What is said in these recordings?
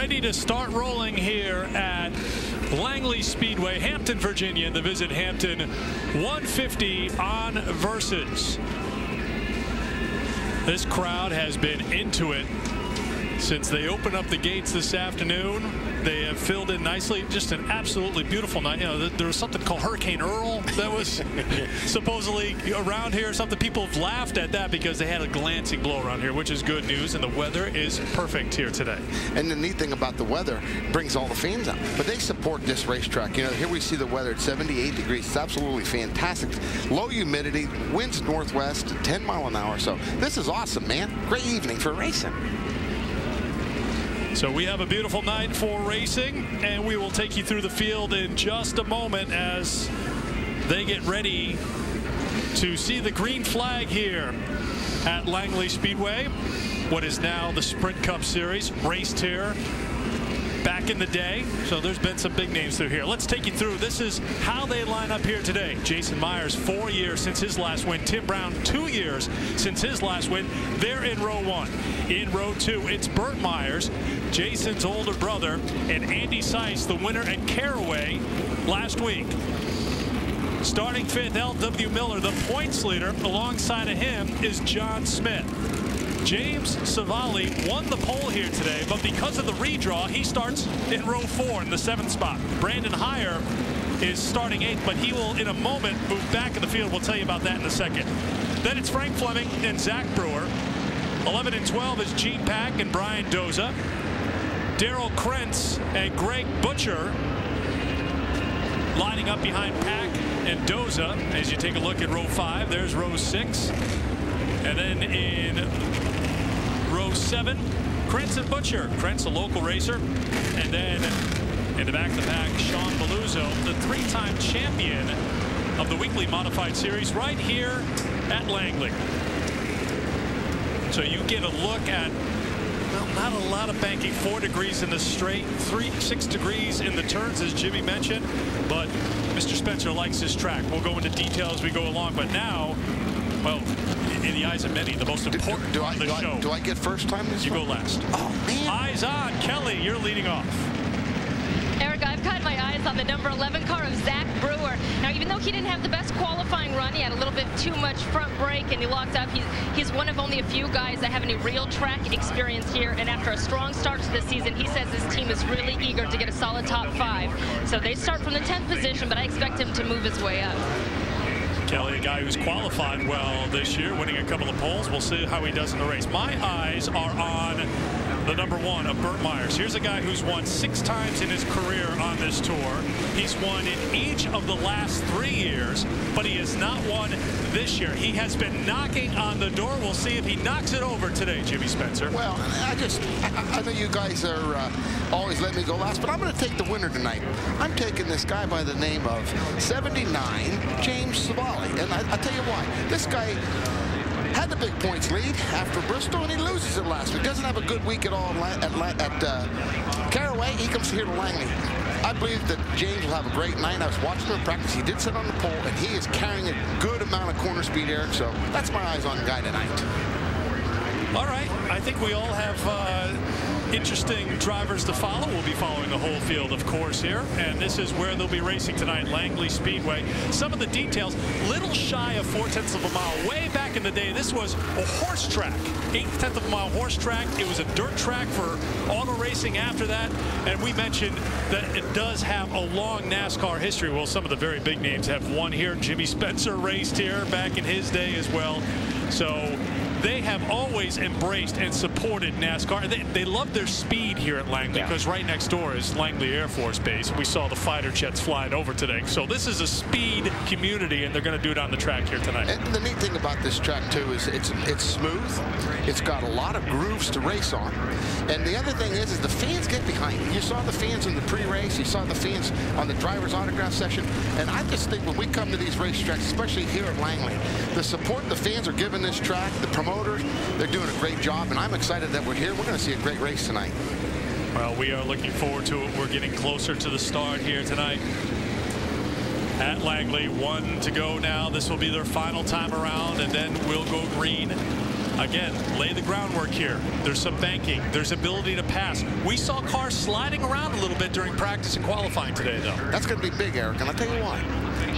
ready to start rolling here at Langley Speedway, Hampton, Virginia. The Visit Hampton 150 on Versus. This crowd has been into it since they opened up the gates this afternoon. They have filled in nicely. Just an absolutely beautiful night. You know, there was something called Hurricane Earl that was supposedly around here. Something people have laughed at that because they had a glancing blow around here, which is good news. And the weather is perfect here today. And the neat thing about the weather brings all the fans out. But they support this racetrack. You know, here we see the weather at 78 degrees. It's absolutely fantastic. Low humidity, winds northwest, 10 miles an hour. So this is awesome, man. Great evening for racing. So we have a beautiful night for racing, and we will take you through the field in just a moment as they get ready to see the green flag here at Langley Speedway. What is now the Sprint Cup Series, raced here back in the day. So there's been some big names through here. Let's take you through. This is how they line up here today. Jason Myers, 4 years since his last win. Tim Brown, 2 years since his last win. They're in row 1. In row 2, it's Burt Myers, Jason's older brother, and Andy Seiss, the winner at Caraway last week. Starting 5th, L.W. Miller, the points leader. Alongside of him is John Smith. James Savali won the pole here today, but because of the redraw, he starts in row 4 in the 7th spot. Brandon Heyer is starting 8th, but he will in a moment move back in the field. We'll tell you about that in a second. Then it's Frank Fleming and Zach Brewer. 11 and 12 is Gene Pack and Brian Doza. Daryl Krentz and Greg Butcher lining up behind Pack and Doza. As you take a look at row 5, there's row 6. And then in row 7, Krentz and Butcher. Krentz, a local racer. And then in the back of the pack, Sean Maluzzo, the 3-time champion of the weekly modified series right here at Langley. So you get a look at, well, not a lot of banking. 4 degrees in the straight, 6 degrees in the turns, as Jimmy mentioned. But Mr. Spencer likes his track. We'll go into detail as we go along. But now, well, in the eyes of many, the most important part of the show. Do I get first time this You one? go last. Oh, man. Eyes on. Kelly, you're leading off. Eric, I've got my eyes on the number 11 car of Zach Brewer. Now, even though he didn't have the best qualifying run, he had a little bit too much front brake and he locked up. He's one of only a few guys that have any real track experience here. And after a strong start to the season, he says his team is really eager to get a solid top 5. So they start from the 10th position, but I expect him to move his way up. Kelly, a guy who's qualified well this year, winning a couple of poles. We'll see how he does in the race. My eyes are on the number 1 of Burt Myers. Here's a guy who's won 6 times in his career on this tour. He's won in each of the last 3 years, but he has not won this year. He has been knocking on the door. We'll see if he knocks it over today, Jimmy Spencer. Well, I know you guys are always letting me go last, but I'm going to take the winner tonight. I'm taking this guy by the name of 79, James Savali. And I'll tell you why. This guy had the big points lead after Bristol, and he loses it last week. Doesn't have a good week at all at Caraway. He comes here to Langley. I believe that James will have a great night. I was watching him in practice. He did sit on the pole, and he is carrying a good amount of corner speed, Eric. So that's my eyes on the guy tonight. All right. I think we all have interesting drivers to follow. We'll be following the whole field, of course, here. And this is where they'll be racing tonight, Langley Speedway. Some of the details, little shy of 4/10 of a mile. Way back in the day, this was a horse track. 1/8 of a mile horse track. It was a dirt track for auto racing after that. And we mentioned that it does have a long NASCAR history. Well, some of the very big names have won here. Jimmy Spencer raced here back in his day as well. So they have always embraced and supported NASCAR. They love their speed here at Langley because right next door is Langley Air Force Base. We saw the fighter jets flying over today. So this is a speed community, and they're going to do it on the track here tonight. And the neat thing about this track, too, is it's smooth. It's got a lot of grooves to race on. And the other thing is the fans get behind it. You saw the fans in the pre-race. You saw the fans on the driver's autograph session. And I just think when we come to these racetracks, especially here at Langley, the support the fans are giving this track, the promoters, they're doing a great job, and I'm excited that we're here. We're going to see a great race tonight. Well, we are looking forward to it. We're getting closer to the start here tonight at Langley. 1 to go now. This will be their final time around, and then we'll go green Again, lay the groundwork here. There's some banking. There's ability to pass. We saw cars sliding around a little bit during practice and qualifying today, though. That's going to be big, Eric, and I'll tell you why.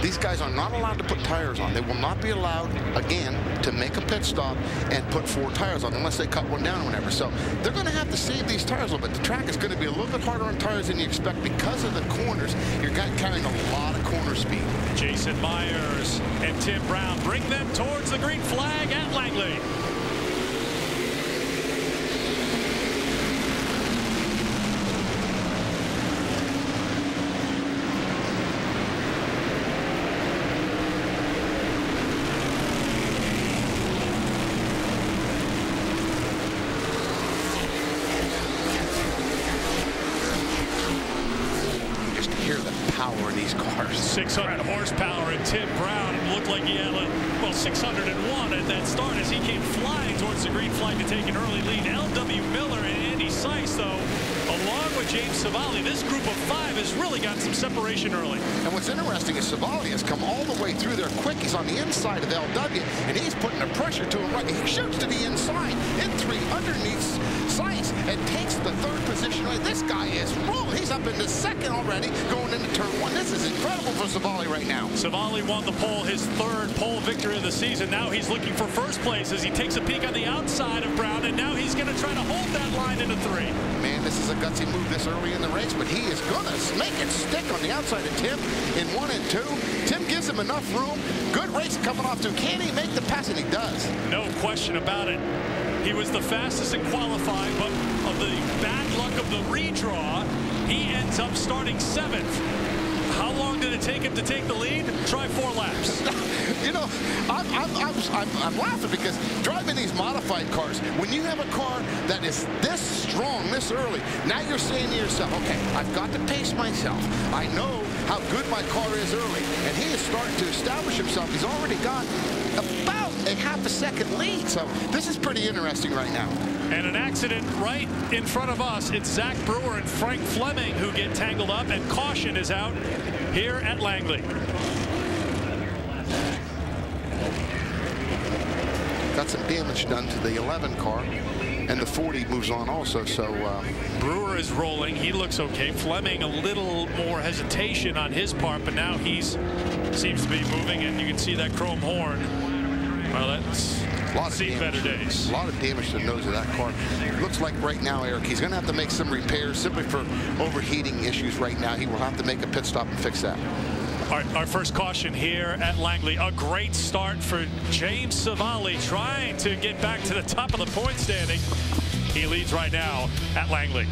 These guys are not allowed to put tires on. They will not be allowed, again, to make a pit stop and put 4 tires on unless they cut one down or whatever. So they're going to have to save these tires a little bit. The track is going to be a little bit harder on tires than you expect because of the corners. You're carrying a lot of corner speed. Jason Myers and Tim Brown bring them towards the green flag at Langley. Hear the power in these cars. 600 horsepower, and Tim Brown looked like he had, well, 601 at that start as he came flying towards the green flag to take an early lead. L.W. Miller and Andy Seiss, though, along with James Savali, this group of 5 has really got some separation early. And what's interesting is Savali has come all the way through there quick. He's on the inside of L.W., and he's putting the pressure to him right. He shoots to the inside, in 3 underneath Seiss, and takes the 3rd position. Right, this guy is rolling. He's up into 2nd already, going into turn 1. This is incredible for Savali right now. Savali won the pole, his 3rd pole victory of the season. Now he's looking for 1st place as he takes a peek on the outside of Brown, and now he's going to try to hold that line into 3. Man, this is a gutsy move this early in the race, but he is going to make it stick on the outside of Tim in 1 and 2. Tim gives him enough room. Good race coming off 2. Can he make the pass? And he does. No question about it. He was the fastest in qualifying, but of the bad luck of the redraw, he ends up starting 7th. How long did it take him to take the lead? Try 4 laps. You know, I'm laughing because driving these modified cars, when you have a car that is this strong this early, now you're saying to yourself, okay, I've got to pace myself. I know how good my car is early, and he is starting to establish himself. He's already got about a half a second lead, so this is pretty interesting right now. And an accident right in front of us. It's Zach Brewer and Frank Fleming who get tangled up, and caution is out here at Langley. Got some damage done to the 11 car, and the 40 moves on also. So Brewer is rolling. He looks okay. Fleming, a little more hesitation on his part, but now he's seems to be moving, and you can see that chrome horn. Well, that's seen better days. A lot of damage to the nose of that car. Looks like right now, Eric, he's going to have to make some repairs simply for overheating issues right now. He will have to make a pit stop and fix that. Our first caution here at Langley. A great start for James Savali, trying to get back to the top of the point standing. He leads right now at Langley.